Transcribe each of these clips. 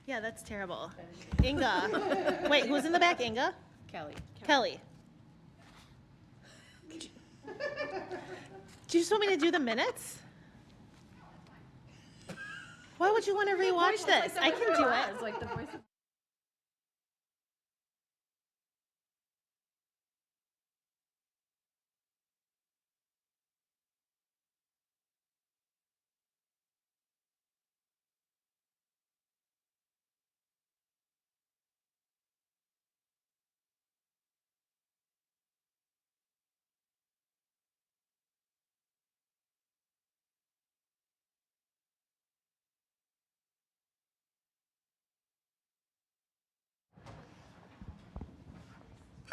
Yeah, that's terrible. Inga. Wait, who's in the back? Inga? Kelly. Kelly. Do you just want me to do the minutes? Why would you want to rewatch this? I can do it. It's like the voice of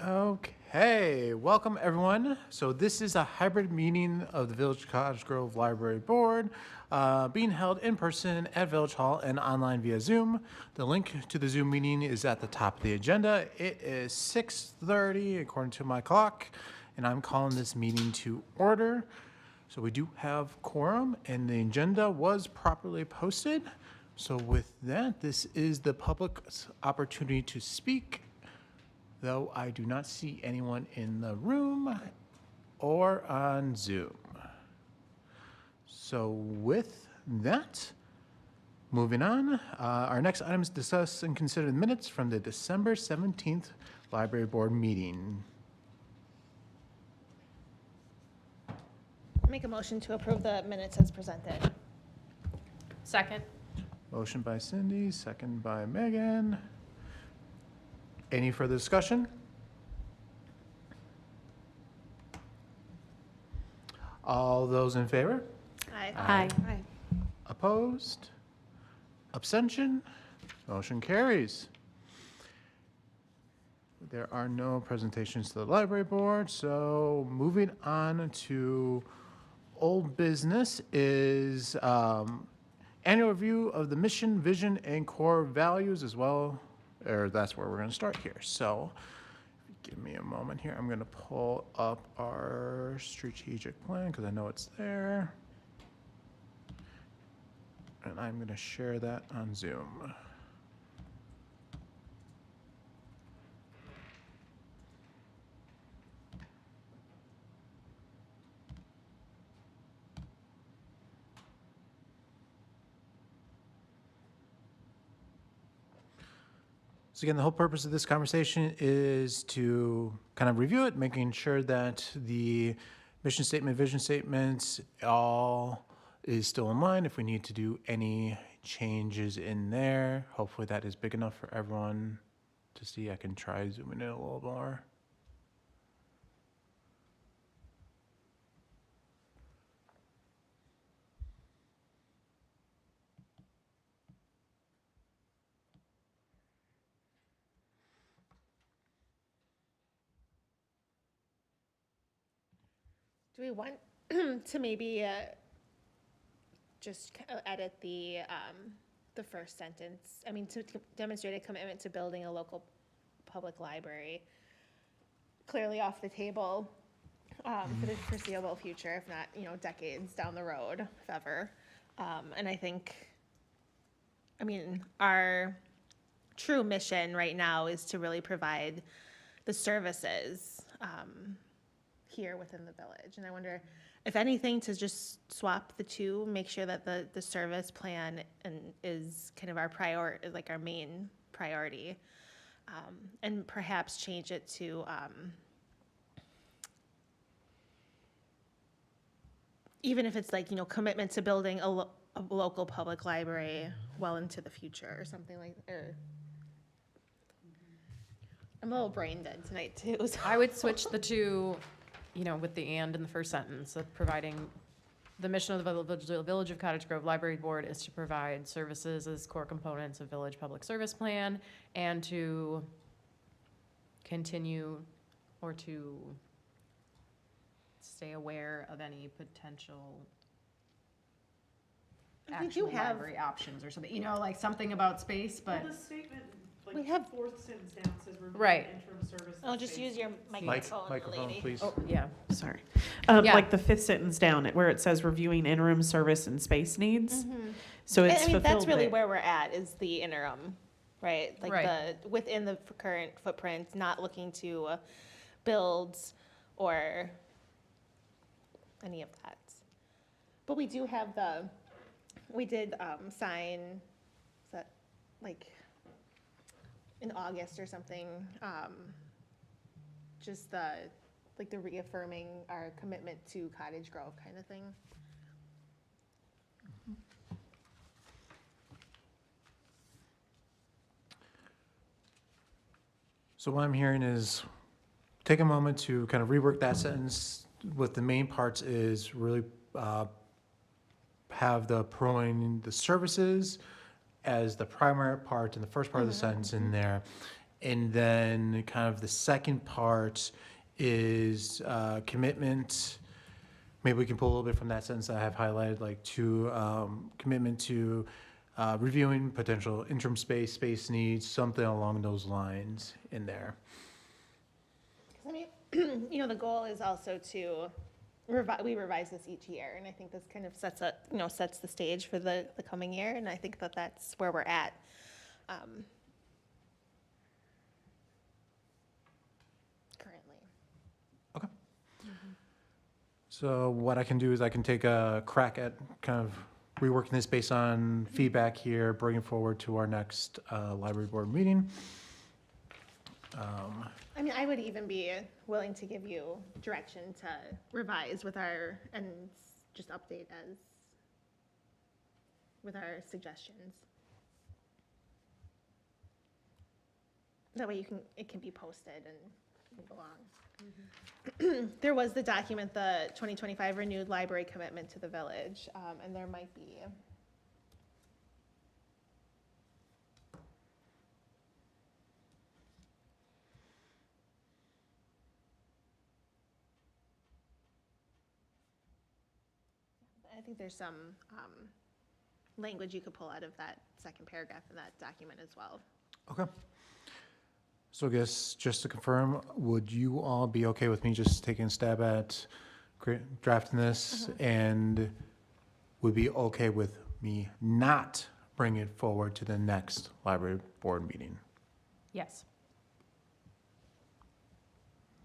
Okay, welcome everyone. So this is a hybrid meeting of the Village Cottage Grove Library Board, being held in person at Village Hall and online via Zoom. The link to the Zoom meeting is at the top of the agenda. It is 6:30 according to my clock, and I'm calling this meeting to order. So we do have quorum, and the agenda was properly posted. So with that, this is the public's opportunity to speak, though I do not see anyone in the room or on Zoom. So with that, moving on, our next item is discuss and consider the minutes from the December 17th Library Board meeting. Make a motion to approve the minutes as presented. second. Motion by Cindy, second by Megan. Any further discussion? All those in favor? Aye. Aye. Opposed? Abstention? Motion carries. There are no presentations to the library board, so moving on to old business is annual review of the mission, vision, and core values as well, or that's where we're going to start here. So give me a moment here. I'm going to pull up our strategic plan because I know it's there. And I'm going to share that on Zoom. So again, the whole purpose of this conversation is to kind of review it, making sure that the mission statement, vision statements, all is still in line. If we need to do any changes in there, hopefully that is big enough for everyone to see. I can try zooming in a little more. Do we want to maybe just edit the first sentence? I mean, to demonstrate a commitment to building a local public library, clearly off the table for the foreseeable future, if not, decades down the road, if ever. And I think, our true mission right now is to really provide the services here within the village. And I wonder if anything to just swap the two, make sure that the service plan is kind of our our main priority, and perhaps change it to even if it's commitment to building a local public library well into the future or something like that. Or I'm a little brain dead tonight too. So. I would switch the two, with the and in the first sentence of providing the mission of the Village of Cottage Grove Library Board is to provide services as core components of Village Public Service Plan and to continue or to stay aware of any potential actual library options or something, like something about space, but. Well, the statement, We have- fourth sentence down says review Right. interim service. Oh, just use your microphone, Microphone, lady. please. Oh, yeah. Sorry. Yeah. Like the fifth sentence down where it says reviewing interim service and space needs. Mm-hmm. So And it's I mean, that's fulfilled really there. where we're at, is the interim, right? Like Right. within the current footprint, not looking to build or any of that. But we do have we did sign, is that like in August or something, just like the reaffirming our commitment to Cottage Grove kind of thing. So what I'm hearing is take a moment to kind of rework that sentence. With the main parts is really have the providing the services as the primary part in the first part of the sentence in there. And then kind of the second part is commitment. Maybe we can pull a little bit from that sentence that I have highlighted, like to commitment to reviewing potential interim space needs, something along those lines in there. 'Cause I mean, the goal is also to we revise this each year, and I think this kind of sets the stage for the coming year, and I think that that's where we're at. Currently. Okay. So what I can do is I can take a crack at kind of reworking this based on feedback here, bring it forward to our next library board meeting. I mean, I would even be willing to give you direction to revise and just update with our suggestions. That way it can be posted and move along. There was the document, the 2025 renewed library commitment to the village, and there might be. I think there's some language you could pull out of that second paragraph in that document as well. Okay. So I guess just to confirm, would you all be okay with me just taking a stab at drafting this and would be okay with me not bringing it forward to the next library board meeting? Yes.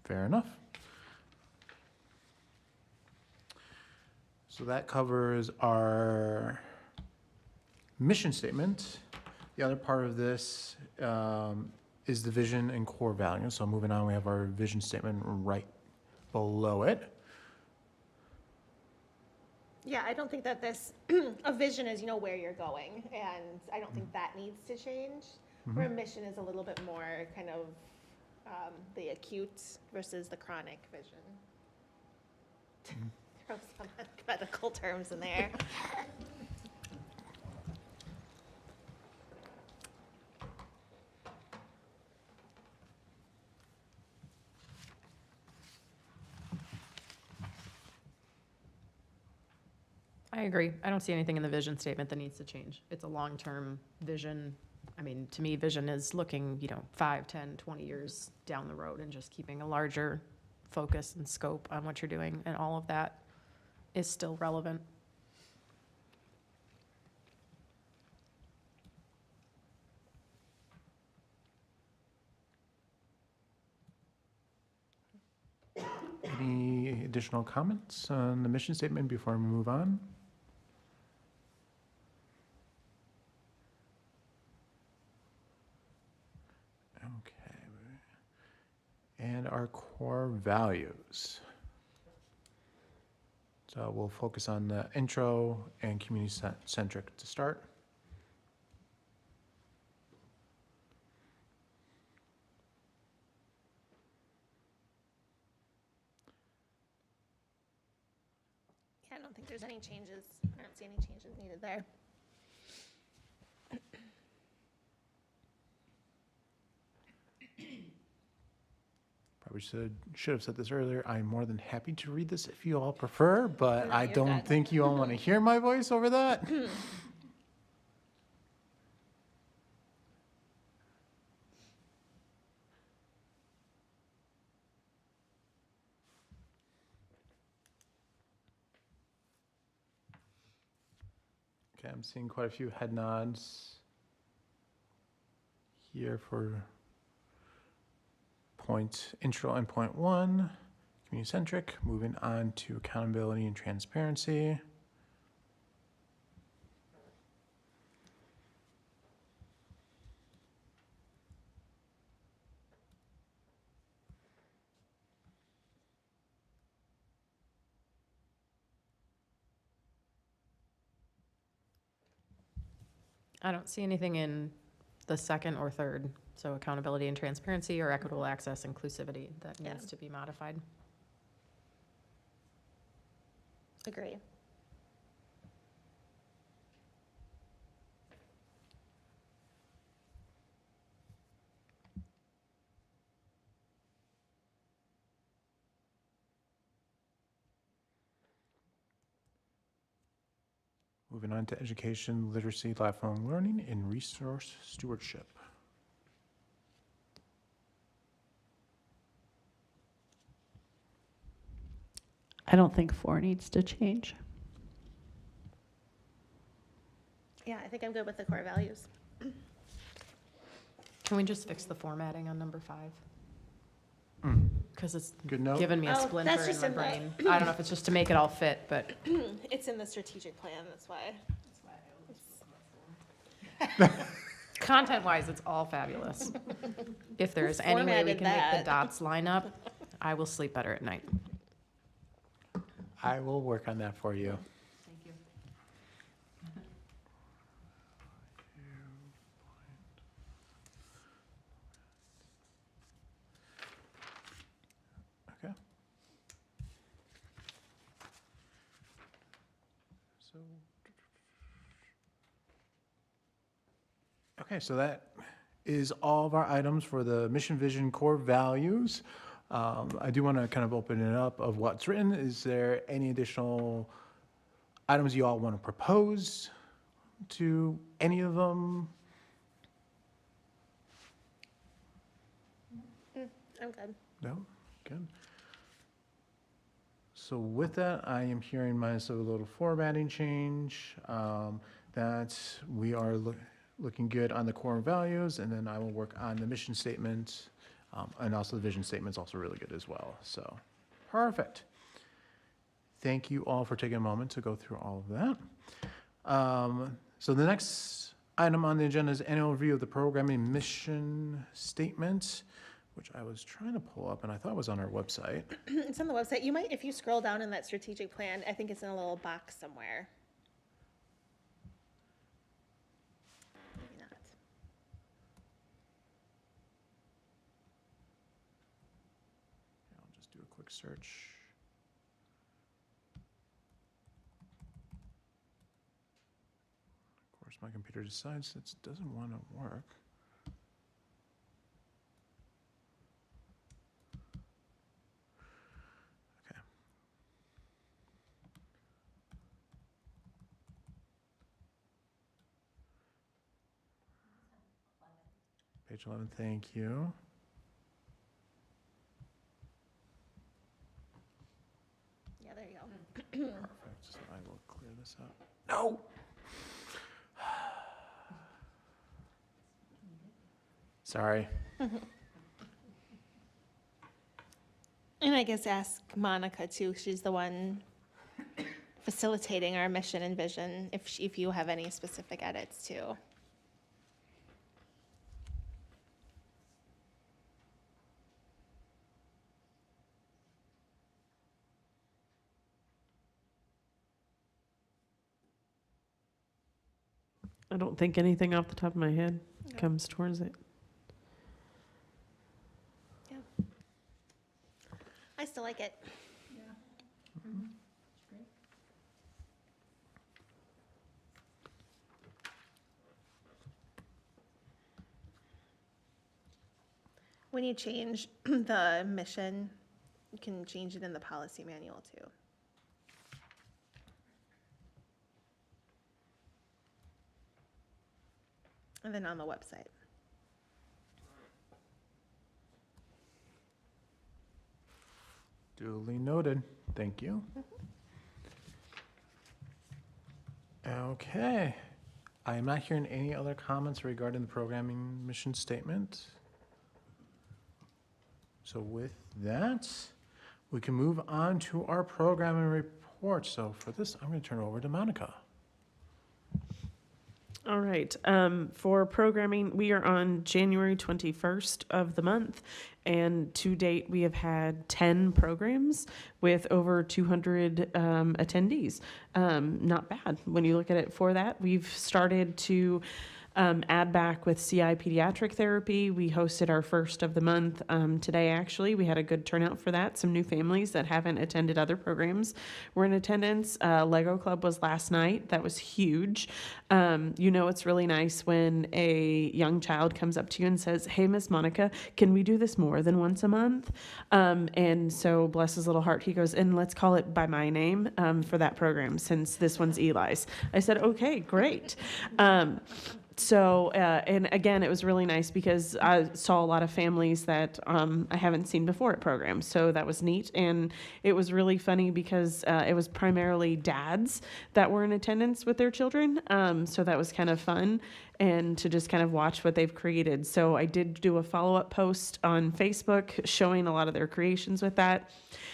Fair enough. So that covers our mission statement. The other part of this is the vision and core values. So moving on, we have our vision statement right below it. Yeah, I don't think that a vision is, where you're going, and I don't think that needs to change. Where a mission is a little bit more kind of the acute versus the chronic vision. Throw some medical terms in there. I agree. I don't see anything in the vision statement that needs to change. It's a long-term vision. I mean, to me, vision is looking, 5, 10, 20 years down the road and just keeping a larger focus and scope on what you're doing, and all of that is still relevant. Any additional comments on the mission statement before we move on? Okay. And our core values. So we'll focus on the intro and community-centric to start. Yeah, I don't think there's any changes. I don't see any changes needed there. Probably should have said this earlier. I'm more than happy to read this if you all prefer, but No, I you're don't good. think you all want to hear my voice over that. Okay, I'm seeing quite a few head nods here for intro and point 1, community-centric. Moving on to accountability and transparency. I don't see anything in the second or third, so accountability and transparency or equitable access inclusivity that Yeah. needs to be modified. Agree. Moving on to education, literacy, lifelong learning, and resource stewardship. I don't think 4 needs to change. Yeah, I think I'm good with the core values. Can we just fix the formatting on number 5? Mm, Because it's Good note. giving me a Oh, splinter that's in just my in the- brain. I don't know if it's just to make it all fit, but It's in the strategic plan, that's why. content-wise, it's all fabulous. If there's any way we formatted can make the that? dots line up, I will sleep better at night. I will work on that for you. Thank you. Okay. So. Okay, so that is all of our items for the mission, vision, core values. I do want to kind of open it up of what's written. Is there any additional items you all want to propose to any of them? I'm good. No? Good. So with that, I am hearing minus a little formatting change, that we are looking good on the core values, and then I will work on the mission statement, and also the vision statement's also really good as well. So, perfect. Thank you all for taking a moment to go through all of that. So the next item on the agenda is annual review of the programming mission statement, which I was trying to pull up and I thought was on our website. It's on the website. You might, if you scroll down in that strategic plan, I think it's in a little box somewhere. Maybe not. I'll just do a quick search. Of course, my computer decides it doesn't want to work. Okay. Page 11, thank you. Yeah, there you go. Perfect, so I will clear this up. No! Sorry. And I guess ask Monica too. She's the one facilitating our mission and vision, if you have any specific edits too. I don't think anything off the top of my head No. comes towards it. I still like it. When you change the mission, you can change it in the policy manual too. And then on the website. Duly noted. Thank you. Okay. I am not hearing any other comments regarding the programming mission statement. So with that, we can move on to our programming report. So for this, I'm going to turn it over to Monica. All right. For programming, we are on January 21st of the month, and to date, we have had 10 programs with over 200 attendees. Not bad when you look at it for that. We've started to add back with CI pediatric therapy. We hosted our first of the month today, actually. We had a good turnout for that. Some new families that haven't attended other programs were in attendance. Lego Club was last night. That was huge. It's really nice when a young child comes up to you and says, "Hey, Miss Monica, can we do this more than once a month?" And so, bless his little heart, he goes, "And let's call it by my name for that program, since this one's Eli's." I said, "Okay, great." And again, it was really nice because I saw a lot of families that I haven't seen before at programs. So that was neat. And it was really funny because it was primarily dads that were in attendance with their children. So that was kind of fun, and to just kind of watch what they've created. So I did do a follow-up post on Facebook showing a lot of their creations with that.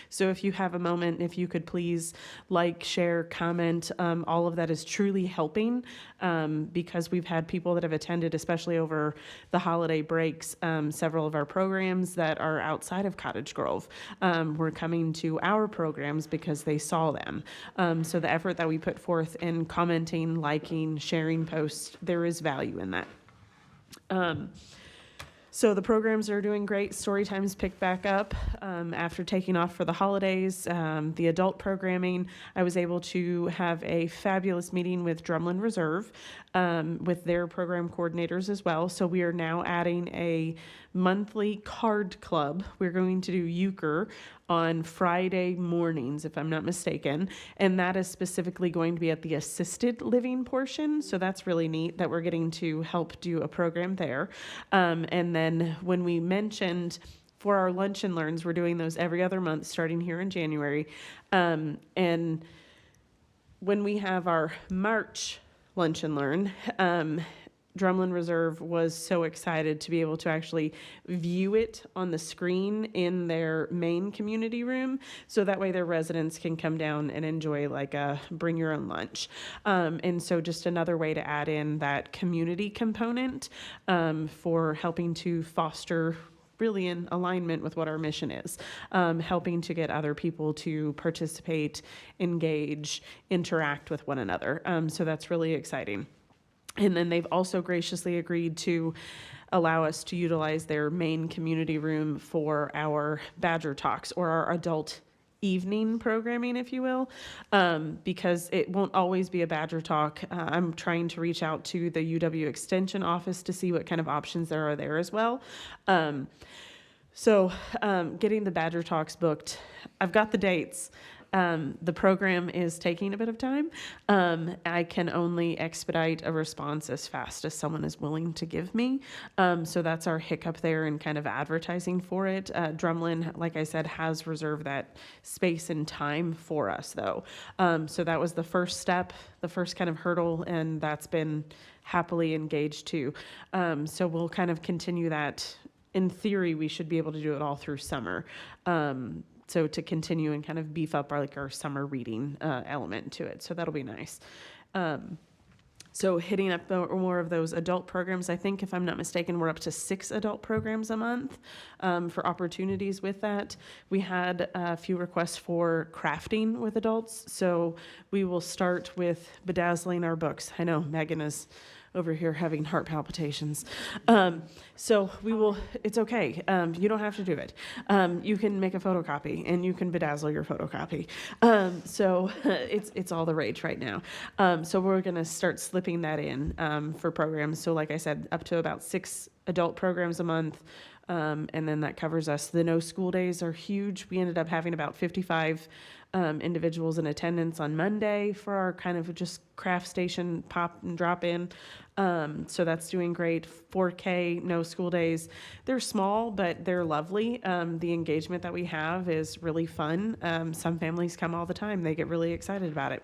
So if you have a moment, if you could please like, share, comment, all of that is truly helping because we've had people that have attended, especially over the holiday breaks, several of our programs that are outside of Cottage Grove were coming to our programs because they saw them. So the effort that we put forth in commenting, liking, sharing posts, there is value in that. So the programs are doing great. Storytime's picked back up after taking off for the holidays. The adult programming, I was able to have a fabulous meeting with Drumlin Reserve with their program coordinators as well. So we are now adding a monthly card club. We're going to do euchre on Friday mornings, if I'm not mistaken. And that is specifically going to be at the assisted living portion. So that's really neat that we're getting to help do a program there. And then when we mentioned for our lunch and learns, we're doing those every other month starting here in January. And when we have our March lunch and learn, Drumlin Reserve was so excited to be able to actually view it on the screen in their main community room, so that way their residents can come down and enjoy like a bring your own lunch. And so just another way to add in that community component for helping to foster really in alignment with what our mission is, helping to get other people to participate, engage, interact with one another. So that's really exciting. And then they've also graciously agreed to allow us to utilize their main community room for our Badger Talks, or our adult evening programming, if you will, because it won't always be a Badger Talk. I'm trying to reach out to the UW Extension office to see what kind of options there are there as well. So getting the Badger Talks booked, I've got the dates. The program is taking a bit of time. I can only expedite a response as fast as someone is willing to give me. So that's our hiccup there in kind of advertising for it. Drumlin, like I said, has reserved that space and time for us, though. So that was the first step, the first kind of hurdle, and that's been happily engaged too. So we'll kind of continue that. In theory, we should be able to do it all through summer. So to continue and kind of beef up our summer reading element to it. So that'll be nice. So hitting up more of those adult programs. I think, if I'm not mistaken, we're up to 6 adult programs a month for opportunities with that. We had a few requests for crafting with adults. So we will start with bedazzling our books. I know Megan is over here having heart palpitations. So we will, it's okay. You don't have to do it. You can make a photocopy and you can bedazzle your photocopy. So it's all the rage right now. So we're going to start slipping that in for programs. So like I said, up to about 6 adult programs a month. And then that covers us. The no school days are huge. We ended up having about 55 individuals in attendance on Monday for our kind of just craft station pop and drop in. So that's doing great. 4K, no school days. They're small, but they're lovely. The engagement that we have is really fun. Some families come all the time. They get really excited about it.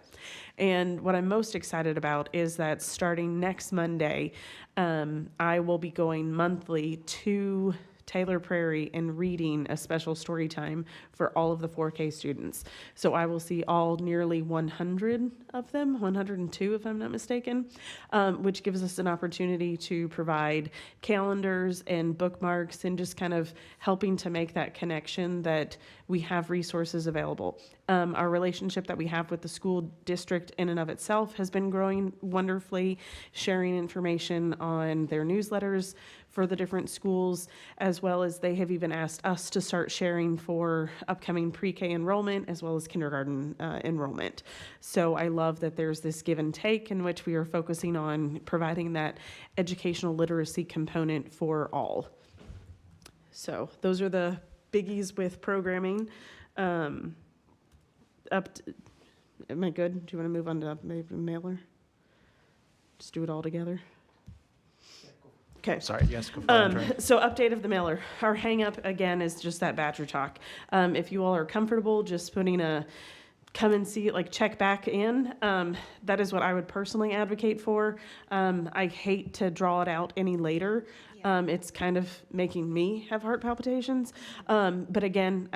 And what I'm most excited about is that starting next Monday, I will be going monthly to Taylor Prairie and reading a special story time for all of the 4K students. So I will see all nearly 100 of them, 102 if I'm not mistaken, which gives us an opportunity to provide calendars and bookmarks and just kind of helping to make that connection that we have resources available. Our relationship that we have with the school district in and of itself has been growing wonderfully, sharing information on their newsletters for the different schools, as well as they have even asked us to start sharing for upcoming pre-K enrollment as well as kindergarten enrollment. So I love that there's this give and take in which we are focusing on providing that educational literacy component for all. So those are the biggies with programming. Am I good? Do you want to move on to maybe mailer? Just do it all together. Okay. Sorry, yes, go for it. So update of the mailer. Our hang up again is just that Badger Talk. If you all are comfortable just putting a come and see, like check back in, that is what I would personally advocate for. I hate to draw it out any later. It's kind of making me have heart palpitations. But again,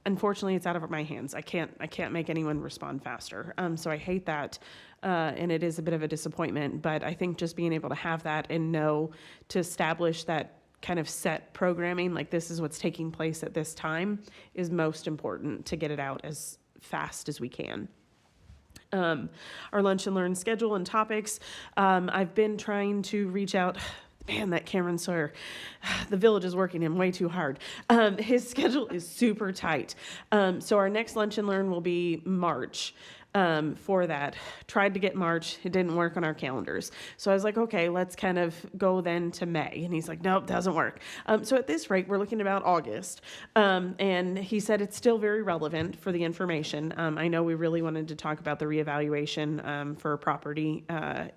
unfortunately it's out of my hands. I can't make anyone respond faster. So I hate that. And it is a bit of a disappointment, but I think just being able to have that and know to establish that kind of set programming, like this is what's taking place at this time, is most important to get it out as fast as we can. Our lunch and learn schedule and topics. I've been trying to reach out. Man, that Cameron Sawyer, the village is working him way too hard. His schedule is super tight. So our next lunch and learn will be March. For that. Tried to get March. It didn't work on our calendars. So I was like, okay, let's kind of go then to May. And he's like, nope, doesn't work. So at this rate, we're looking about August. And he said it's still very relevant for the information. I know we really wanted to talk about the reevaluation for property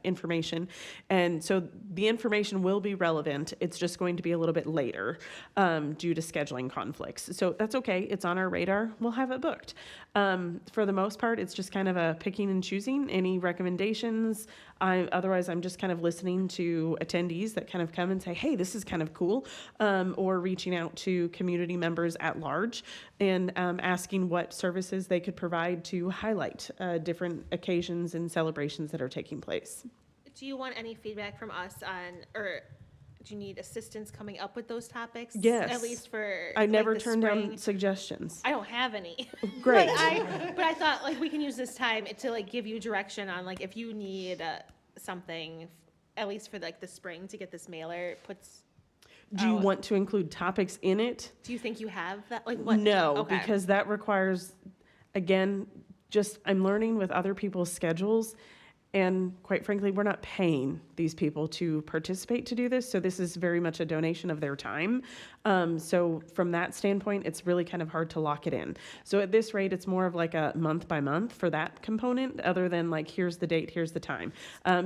information. And so the information will be relevant. It's just going to be a little bit later due to scheduling conflicts. So that's okay. It's on our radar. We'll have it booked. For the most part, it's just kind of a picking and choosing. Any recommendations? Otherwise, I'm just kind of listening to attendees that kind of come and say, hey, this is kind of cool, or reaching out to community members at large and asking what services they could provide to highlight different occasions and celebrations that are taking place. Do you want any feedback from us on, or do you need assistance coming up with those topics? Yes. At least for I never the turn spring? down suggestions. I don't have any. Great. But I thought like we can use this time to like give you direction on like if you need something, at least for like the spring to get this mailer puts. Do you want to include topics in it? Do you think you have that? Like what? No, Okay. because that requires, again, just I'm learning with other people's schedules. And quite frankly, we're not paying these people to participate to do this. So this is very much a donation of their time. So from that standpoint, it's really kind of hard to lock it in. So at this rate, it's more of like a month by month for that component, other than like, here's the date, here's the time.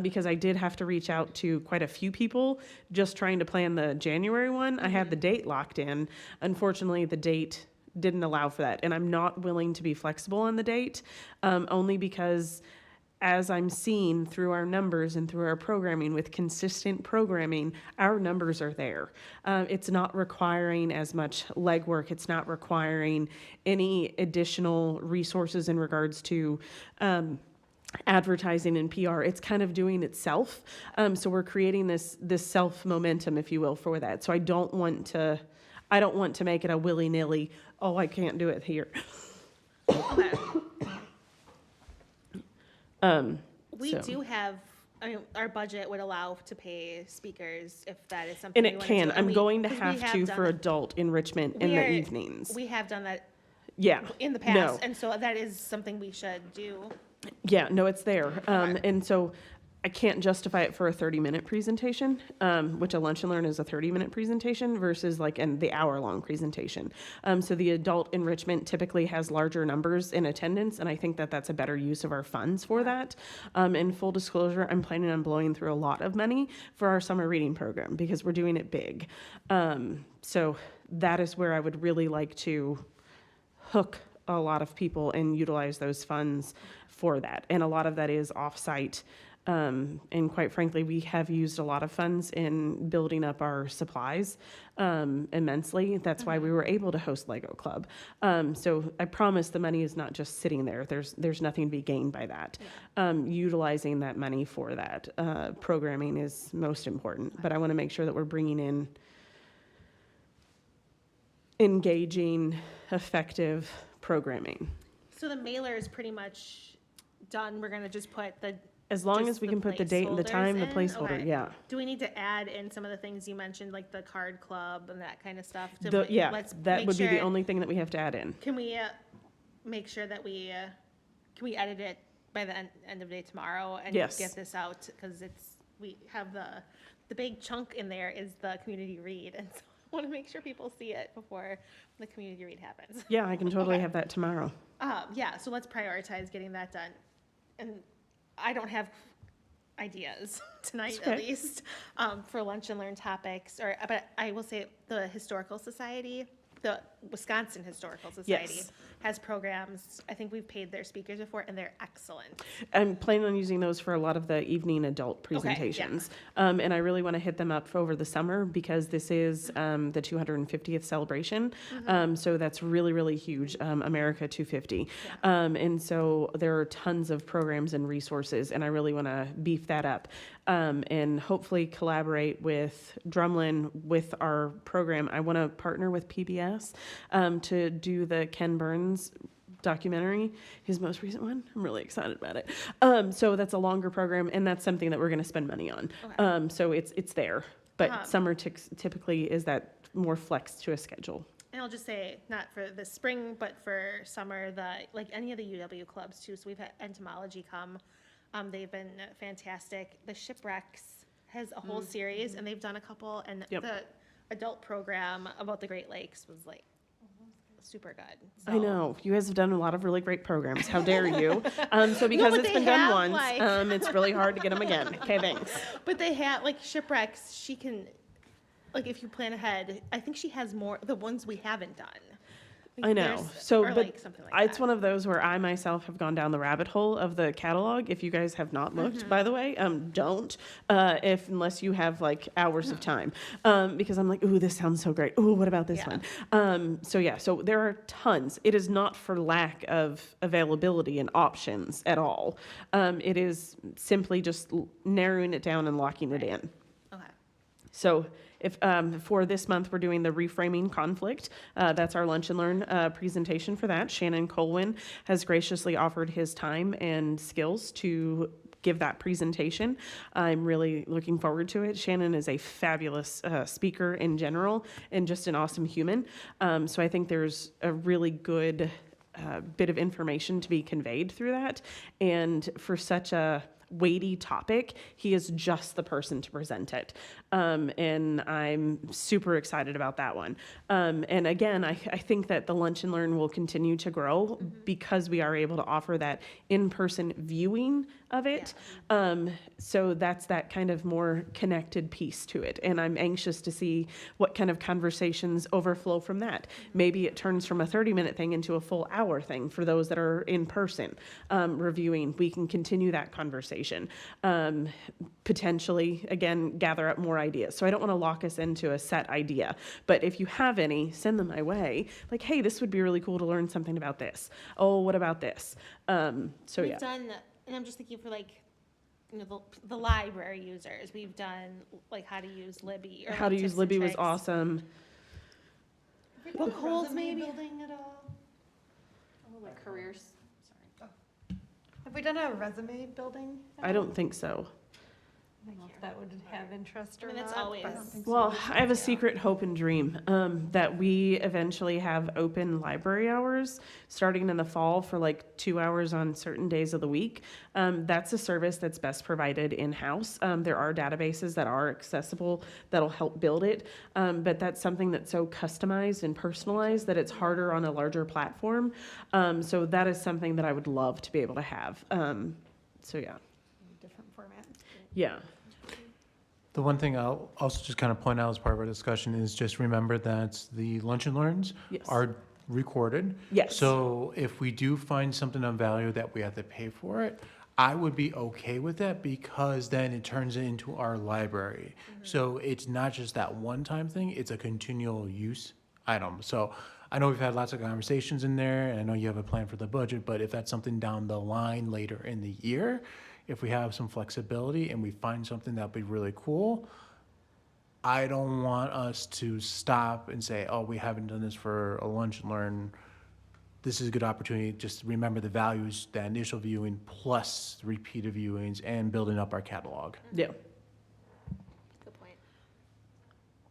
Because I did have to reach out to quite a few people just trying to plan the January one. I had the date locked in. Unfortunately, the date didn't allow for that. And I'm not willing to be flexible on the date, only because as I'm seeing through our numbers and through our programming, with consistent programming, our numbers are there. It's not requiring as much legwork. It's not requiring any additional resources in regards to advertising and PR. It's kind of doing itself. So we're creating this self momentum, if you will, for that. So I don't want to make it a willy-nilly, oh, I can't do it here. Okay. We So- do have, I mean, our budget would allow to pay speakers if that is something. And we it wanna can. do. And I'm we- going to 'cause we have to done for that. adult enrichment in We the are- evenings. We have done that Yeah. in the No. past, and so that is something we should do. Yeah, no, it's there. And so I can't justify it for a 30-minute presentation, which a lunch and learn is a 30-minute presentation versus like the hour-long presentation. So the adult enrichment typically has larger numbers in attendance, and I think that that's a better use of our funds for that. In full disclosure, I'm planning on blowing through a lot of money for our summer reading program because we're doing it big. So that is where I would really like to hook a lot of people and utilize those funds for that. And a lot of that is off-site. And quite frankly, we have used a lot of funds in building up our supplies immensely. That's why we were able to host Lego Club. So I promise the money is not just sitting there. There's nothing to be gained by that. Utilizing that money for that programming is most important. But I want to make sure that we're bringing in engaging, effective programming. So the mailer is pretty much done. We're gonna just put the. As long Just as we the can put the date and the placeholders time, the in? placeholder, Okay. yeah. Do we need to add in some of the things you mentioned, like the card club and that kind of stuff? Let's That make would be the sure- only thing that we have to add in. Can we make sure that can we edit it by the end of day tomorrow and Yes. get this out? Because we have the big chunk in there is the community read, and so I want to make sure people see it before the community read happens. Yeah, I can totally Okay. have that tomorrow. Yeah, so let's prioritize getting that done. And I don't have ideas tonight, Okay. at least, for lunch and learn topics, but I will say the Historical Society, the Wisconsin Historical Society Yes. has programs. I think we've paid their speakers before, and they're excellent. I'm planning on using those for a lot of the evening adult yeah. presentations. And I really want to hit them up for over the summer because this is the 250th celebration. So that's really, really huge, America 250. And so there are tons of programs and resources, and I really want to beef that up. And hopefully collaborate with Drumlin with our program. I want to partner with PBS to do the Ken Burns documentary, his most recent one. I'm really excited about it. So that's a longer program, and that's something that we're going to spend money on. Okay. So it's there, but summer typically is that more flex to a schedule. And I'll just say, not for the spring, but for summer, like any of the UW clubs too. So we've had entomology come. They've been fantastic. The Shipwrecks has a whole series, and they've done a couple. And Yep. the adult program about the Great Lakes was like super good. I So- know. You guys have done a lot of really great programs. How dare you? So because but it's they been done have, once, like- it's really hard to get them again. Okay, thanks. But they have, like, Shipwrecks, she can, like, if you plan ahead, I think she has more, the ones we haven't done. Like, I know. there's- So, or, but like, something like it's that. one of those where I myself have gone down the rabbit hole of the catalog. If you guys have not looked, by the way, don't, unless you have like hours of time, because I'm like, ooh, this sounds so great. Ooh, what about this Yeah. one? So there are tons. It is not for lack of availability and options at all. It is simply just narrowing it down and locking it in. Okay. So if for this month, we're doing the reframing conflict. That's our lunch and learn presentation for that. Shannon Colwyn has graciously offered his time and skills to give that presentation. I'm really looking forward to it. Shannon is a fabulous speaker in general and just an awesome human. So I think there's a really good bit of information to be conveyed through that. And for such a weighty topic, he is just the person to present it. And I'm super excited about that one. And again, I think that the Lunch and Learn will continue to grow because we are able to offer that in-person viewing of it. So that's that kind of more connected piece to it. And I'm anxious to see what kind of conversations overflow from that. Maybe it turns from a 30-minute thing into a full hour thing for those that are in person reviewing. We can continue that conversation. Potentially, again, gather up more ideas. So I don't want to lock us into a set idea, but if you have any, send them my way. Like, hey, this would be really cool to learn something about this. Oh, what about this? So We've yeah. done, and I'm just thinking for like, you know, the library users, we've done like how to use Libby. Or How like to use tips and Libby was tricks. awesome. Book holds maybe? Building at all? Like careers, sorry. Have we done a resume building? at I all? don't think so. I don't know if that would have interest I or mean, not. that's always. but- Well, I have a secret hope and dream that we eventually have open library hours starting in the fall for like 2 hours on certain days of the week. That's a service that's best provided in-house. There are databases that are accessible that'll help build it, but that's something that's so customized and personalized that it's harder on a larger platform. So that is something that I would love to be able to have. So yeah, Different format. yeah. The one thing I'll also just kind of point out as part of our discussion is just remember that the lunch and learns Yes. are recorded. Yes. So if we do find something of value that we have to pay for it, I would be okay with that because then it turns it into our library. So it's not just that one-time thing, it's a continual use item. So I know we've had lots of conversations in there, and I know you have a plan for the budget, but if that's something down the line later in the year, if we have some flexibility and we find something that'd be really cool, I don't want us to stop and say, oh, we haven't done this for a lunch and learn. This is a good opportunity. Just remember the values, the initial viewing plus repeated viewings and building up our catalog. Yeah. Good point.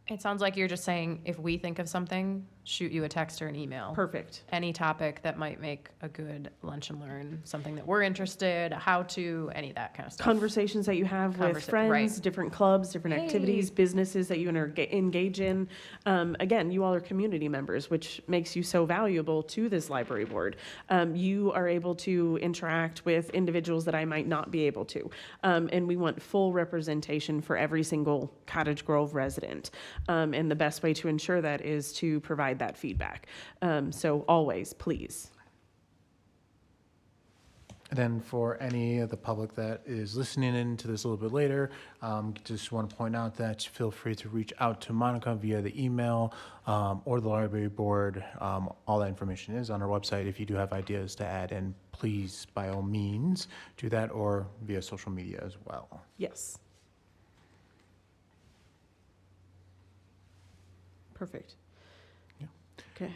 It sounds like you're just saying, if we think of something, shoot you a text or an email. Perfect. Any topic that might make a good lunch and learn, something that we're interested, how to, any of that kind of stuff. Conversations that you have with friends, right. different clubs, different Hey. activities, businesses that you engage in. Again, you all are community members, which makes you so valuable to this library board. You are able to interact with individuals that I might not be able to. And we want full representation for every single Cottage Grove resident. And the best way to ensure that is to provide that feedback. So always, please. And then for any of the public that is listening in to this a little bit later, just want to point out that feel free to reach out to Monica via the email or the library board. All that information is on our website. If you do have ideas to add in, please, by all means, do that or via social media as well. Yes. Perfect. Yeah. Okay.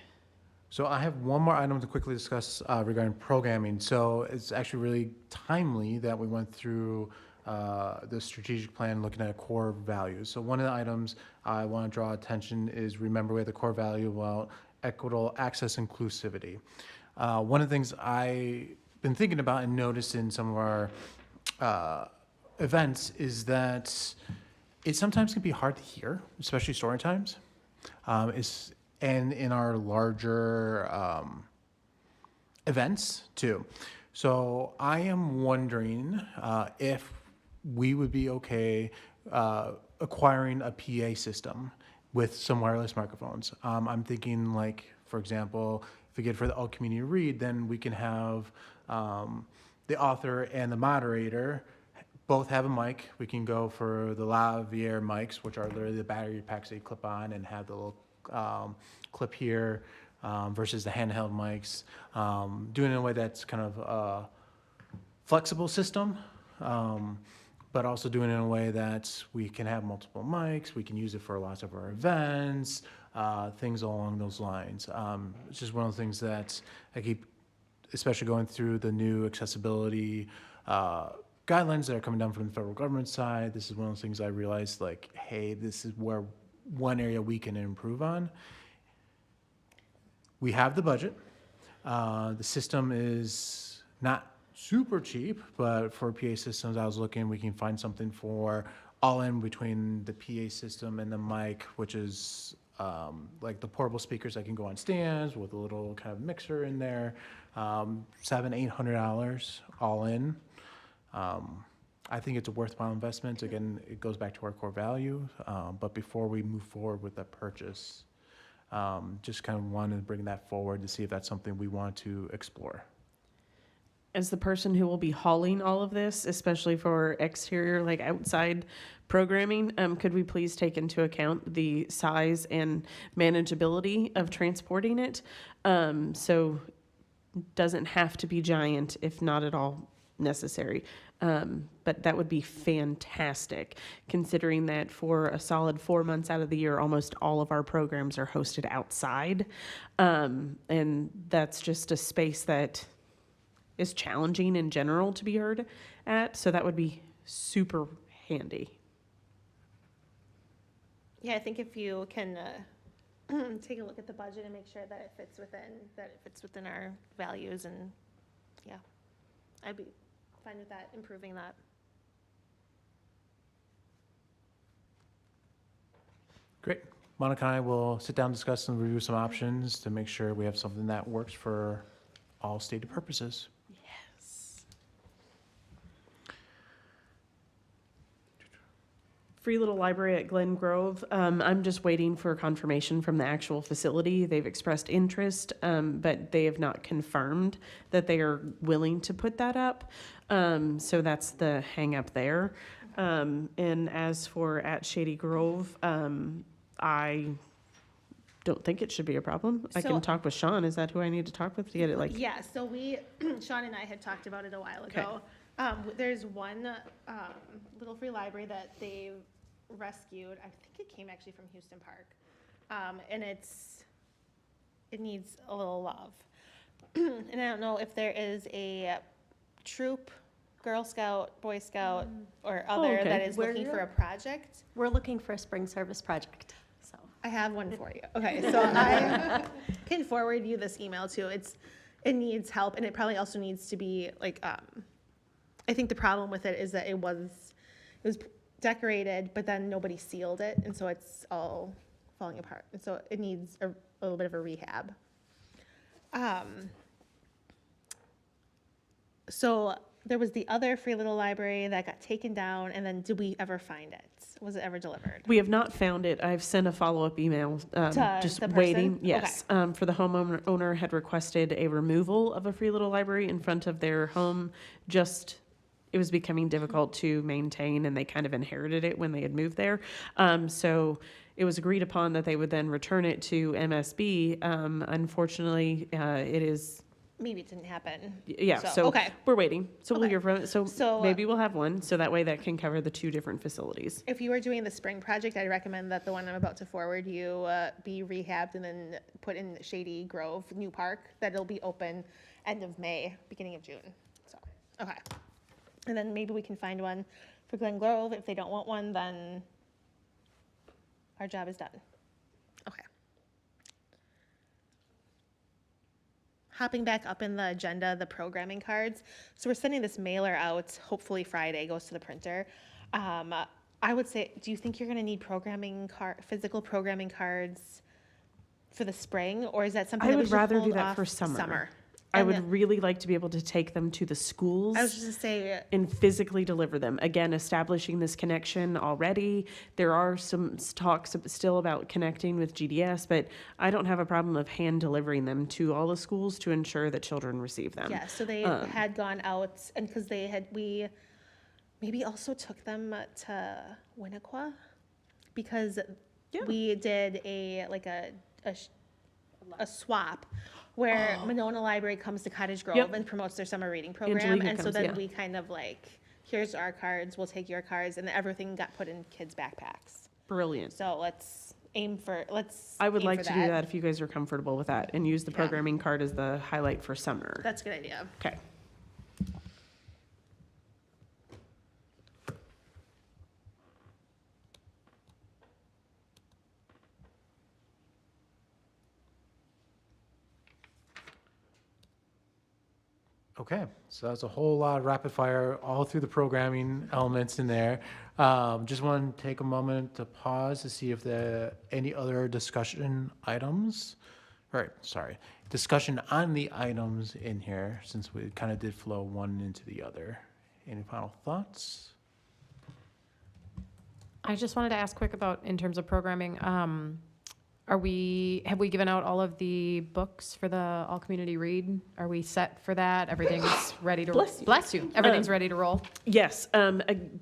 So I have one more item to quickly discuss regarding programming. So it's actually really timely that we went through the strategic plan looking at core values. So one of the items I want to draw attention is remember we have the core value about equitable access inclusivity. One of the things I've been thinking about and noticed in some of our events is that it sometimes can be hard to hear, especially story times. And in our larger events too. So I am wondering if we would be okay acquiring a PA system with some wireless microphones. I'm thinking like, for example, if we get for the all community read, then we can have the author and the moderator both have a mic. We can go for the lavalier mics, which are literally the battery packs that you clip on and have the little clip here versus the handheld mics. Doing it in a way that's kind of a flexible system, but also doing it in a way that we can have multiple mics. We can use it for lots of our events, things along those lines. It's just one of the things that I keep, especially going through the new accessibility guidelines that are coming down from the federal government side. This is one of those things I realized, like, hey, this is where one area we can improve on. We have the budget. The system is not super cheap, but for PA systems, I was looking, we can find something for all in between the PA system and the mic, which is like the portable speakers that can go on stands with a little kind of mixer in there. $700-800 all in. I think it's a worthwhile investment. Again, it goes back to our core value. But before we move forward with that purchase, just kind of wanted to bring that forward to see if that's something we want to explore. As the person who will be hauling all of this, especially for exterior, like outside programming, could we please take into account the size and manageability of transporting it? So doesn't have to be giant, if not at all necessary. But that would be fantastic, considering that for a solid 4 months out of the year, almost all of our programs are hosted outside. And that's just a space that is challenging in general to be heard at. So that would be super handy. Yeah, I think if you can take a look at the budget and make sure that it fits within our values, and yeah, I'd be fine with that, improving that. Great. Monica and I will sit down, discuss, and review some options to make sure we have something that works for all stated purposes. Yes. Free Little Library at Glen Grove. I'm just waiting for confirmation from the actual facility. They've expressed interest, but they have not confirmed that they are willing to put that up. So that's the hang up there. And as for at Shady Grove, I don't think it should be a problem. I So- can talk with Sean. Is that who I need to talk with to get it like? Yeah, so Sean and I had talked about it a while Okay. ago. There's one little free library that they rescued. I think it came actually from Houston Park. And it needs a little love. And I don't know if there is a troop, Girl Scout, Boy Scout, or other okay. that is Where looking you for a at? project. We're looking for a spring service project, so. I have one for you. Okay, so I can forward you this email too. It needs help, and it probably also needs to be like, I think the problem with it is that it was decorated, but then nobody sealed it, and so it's all falling apart. And so it needs a little bit of a rehab. So there was the other Free Little Library that got taken down, and then did we ever find it? Was it ever delivered? We have not found it. I've sent a follow-up email, To just the person? waiting. Yes, for the homeowner had requested a removal of a Free Little Library in front of their home. Just, it was becoming difficult to maintain, and they kind of inherited it when they had moved there. So it was agreed upon that they would then return it to MSB. Unfortunately, it is. Maybe it didn't happen. Yeah, so okay. we're waiting. So we'll Okay. hear from it. So So, maybe we'll have one, so that way that can cover the two different facilities. If you were doing the spring project, I'd recommend that the one I'm about to forward you be rehabbed and then put in Shady Grove New Park. That it'll be open end of May, beginning of June. So, okay. And then maybe we can find one for Glen Grove. If they don't want one, then our job is done. Okay. Hopping back up in the agenda, the programming cards. So we're sending this mailer out, hopefully Friday, goes to the printer. I would say, do you think you're gonna need physical programming cards for the spring? Or is that something I that we would should rather do hold that off for summer. I And would then- really like to be able to take them to the schools I was just gonna say, and physically deliver them. Again, establishing this connection already. There are some talks still about connecting with GDS, but I don't have a problem of hand delivering them to all the schools to ensure that children receive them. yeah, so they had gone out, and because we maybe also took them to Winnequa, because Yeah. we did a swap where Monona Library comes to Cottage Grove Yep. and promotes their summer reading program, Angelica and so comes, then yeah. we kind of like, here's our cards, we'll take your cards, and everything got put in kids' backpacks. Brilliant. So let's I would aim like for to do that if you guys are comfortable with that and use the Yeah. programming card as the highlight for summer. That's a good idea. Okay. Okay, so that's a whole lot of rapid fire all through the programming elements in there. Just want to take a moment to pause to see if there any other discussion items. Discussion on the items in here, since we kind of did flow one into the other. Any final thoughts? I just wanted to ask quick about, in terms of programming, have we given out all of the books for the all community read? Are we set for that? Everything's ready to, Bless you. Everything's ready to roll? Yes,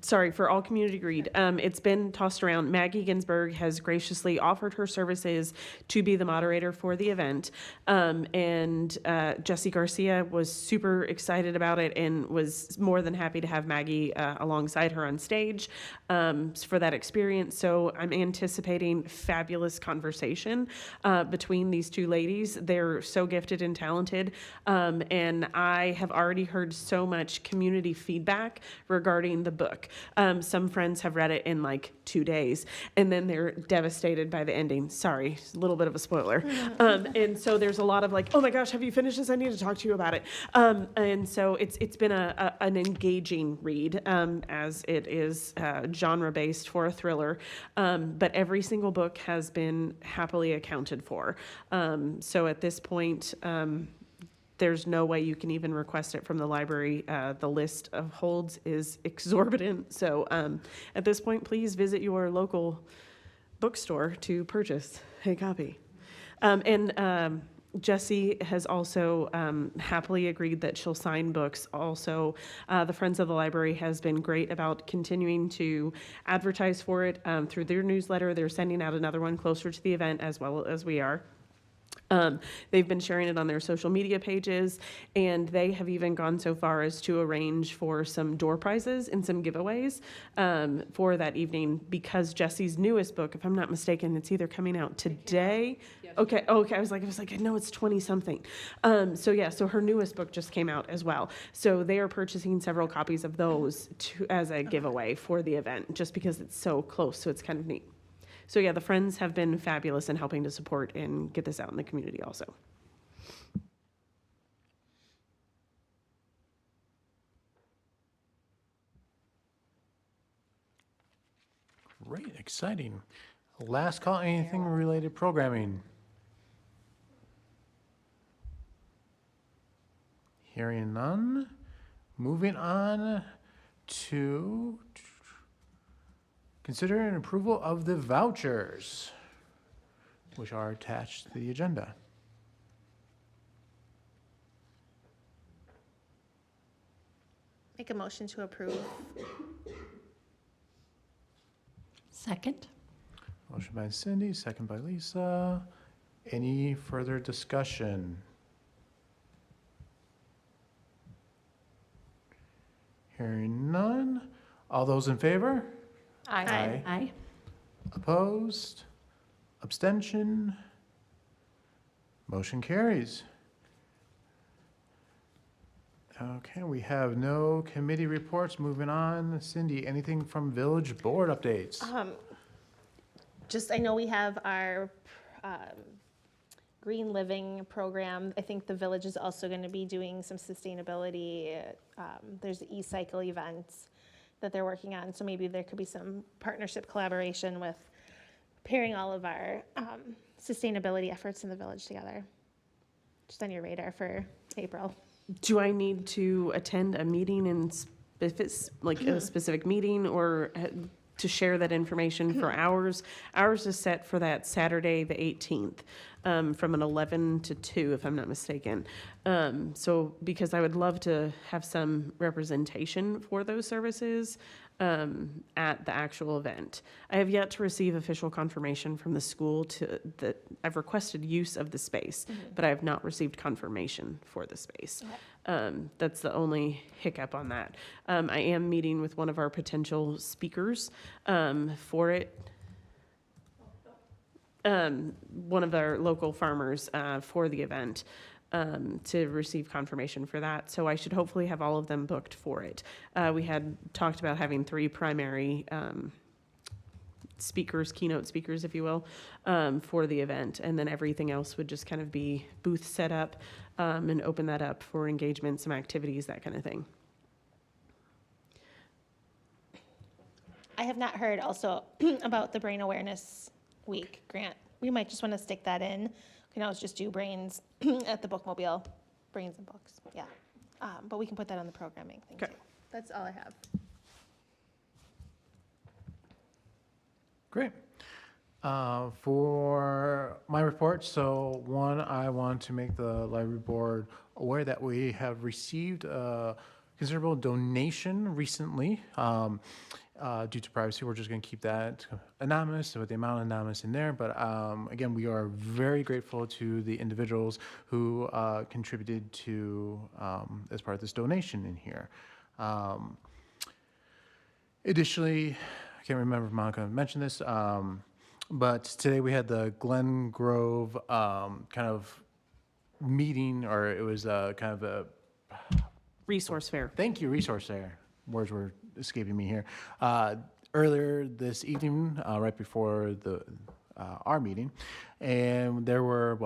sorry, for all community read. It's been tossed around. Maggie Ginsburg has graciously offered her services to be the moderator for the event. And Jesse Garcia was super excited about it and was more than happy to have Maggie alongside her on stage for that experience. So I'm anticipating fabulous conversation collaboration between these two ladies. They're so gifted and talented, and I have already heard so much community feedback regarding the book. Some friends have read it in like 2 days, and then they're devastated by the ending. Sorry, a little bit of a spoiler. And so there's a lot of like, oh my gosh, have you finished this? I need to talk to you about it. And so it's been an engaging read, as it is genre-based for a thriller. But every single book has been happily accounted for. So at this point, there's no way you can even request it from the library. The list of holds is exorbitant. So at this point, please visit your local bookstore to purchase a copy. Jessie has also happily agreed that she'll sign books. Also, the Friends of the Library has been great about continuing to advertise for it through their newsletter. They're sending out another one closer to the event as well as we are. They've been sharing it on their social media pages, and they have even gone so far as to arrange for some door prizes and some giveaways for that evening, because Jessie's newest book, if I'm not mistaken, it's either coming out today. Okay. I was like, I know it's 20 something. So her newest book just came out as well. So they are purchasing several copies of those as a giveaway for the event, just because it's so close. So it's kind of neat. So yeah, the Friends have been fabulous in helping to support and get this out in the community also. Great, exciting. Last call, anything related programming? Hearing none. Moving on to consider an approval of the vouchers, which are attached to the agenda. Make a motion to approve. Second? Motion by Cindy, second by Lisa. Any further discussion? Hearing none. All those in favor? Aye. Aye. Opposed? Abstention? Motion carries. Okay, we have no committee reports. Moving on. Cindy, anything from village board updates? I know we have our green living program. I think the village is also going to be doing some sustainability. There's the e-cycle events that they're working on, so maybe there could be some partnership collaboration with pairing all of our sustainability efforts in the village together. Just on your radar for April. Do I need to attend a meeting if it's like a specific meeting, or to share that information for hours? Ours is set for that Saturday, the 18th, from an 11 to 2, if I'm not mistaken. So because I would love to have some representation for those services at the actual event. I have yet to receive official confirmation from the school that I've requested use of the space, but I have not received confirmation for the space. That's the only hiccup on that. I am meeting with one of our potential speakers for it. One of our local farmers for the event to receive confirmation for that. So I should hopefully have all of them booked for it. We had talked about having 3 primary speakers, keynote speakers, if you will, for the event. And then everything else would just kind of be booth set up and open that up for engagement, some activities, that kind of thing. I have not heard also about the Brain Awareness Week grant. We might just want to stick that in. We can always just do brains at the bookmobile, brains and books, yeah. But we can put that on the programming thing too. Okay. That's all I have. Great. For my report, so one, I want to make the library board aware that we have received a considerable donation recently. Due to privacy, we're just going to keep that anonymous, with the amount anonymous in there. But again, we are very grateful to the individuals who contributed to as part of this donation in here. Additionally, I can't remember if Monica mentioned this. But today we had the Glen Grove kind of meeting, or it was kind of a Resource fair. thank you resource fair. Words were escaping me here. Earlier this evening, right before the our meeting, and there were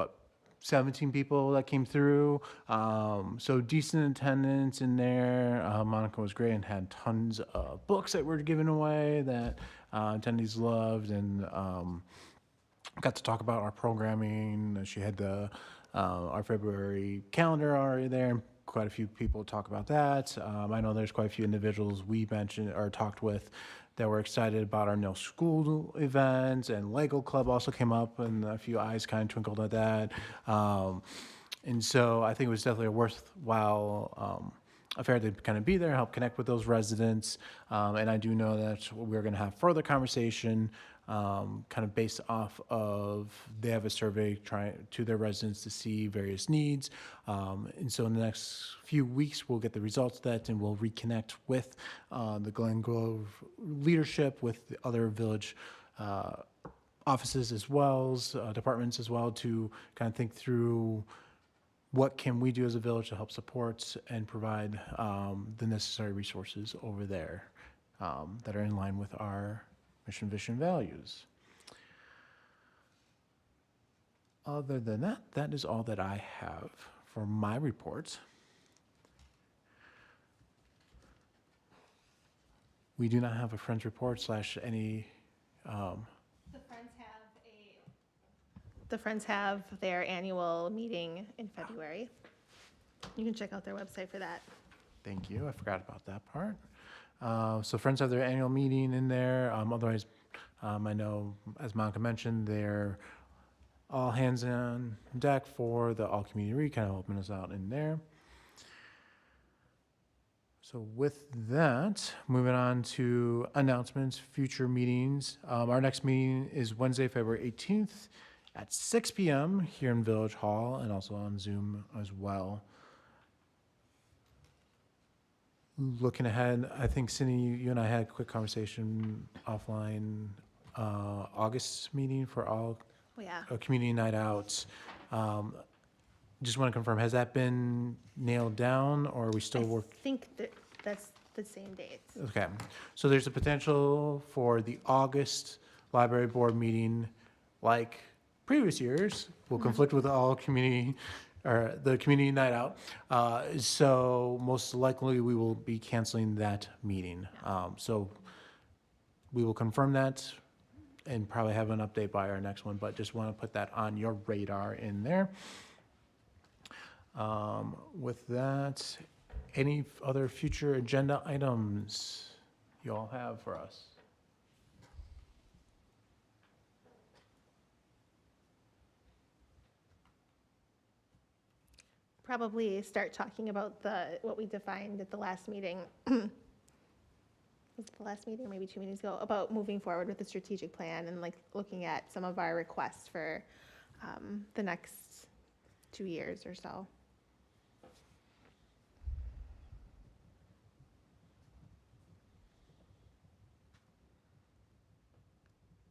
17 people that came through. So decent attendance in there. Monica was great and had tons of books that were given away that attendees loved, and got to talk about our programming. She had our February calendar already there. Quite a few people talk about that. I know there's quite a few individuals we mentioned or talked with that were excited about our No School events, and Lego Club also came up, and a few eyes kind of twinkled at that. And so I think it was definitely a worthwhile affair to kind of be there, help connect with those residents. And I do know that we're going to have further conversation kind of based off of, they have a survey to their residents to see various needs. And so in the next few weeks, we'll get the results of that, and we'll reconnect with the Glen Grove leadership, with the other village offices as well as departments as well, to kind of think through what can we do as a village to help support and provide the necessary resources over there that are in line with our mission, vision, values. Other than that, that is all that I have for my report. We do not have a Friends report / any. The Friends have their annual meeting in February. You can check out their website for that. Thank you. I forgot about that part. So Friends have their annual meeting in there. Otherwise, I know, as Monica mentioned, they're all hands on deck for the all community read, kind of helping us out in there. So with that, moving on to announcements, future meetings. Our next meeting is Wednesday, February 18th at 6 p.m. here in Village Hall, and also on Zoom as well. Looking ahead, I think, Cindy, you and I had a quick conversation offline, August meeting for all Oh, yeah. community night outs. Just want to confirm, has that been nailed down, or are we still I working? think that's the same dates. Okay, so there's a potential for the August library board meeting, like previous years, will conflict with all community, or the community night out. So most likely we will be canceling that meeting. So we will confirm that and probably have an update by our next one, but just want to put that on your radar in there. With that, any other future agenda items you all have for us? Probably start talking about what we defined at the last meeting. Was it the last meeting or maybe 2 meetings ago, about moving forward with the strategic plan and like looking at some of our requests for the next 2 years or so.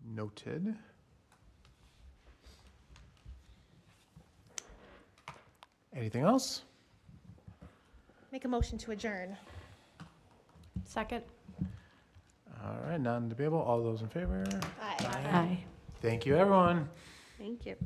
Noted. Anything else? Make a motion to adjourn. Second? All right, non-debatable. All those in favor? Aye. Aye. Thank you, everyone. Thank you.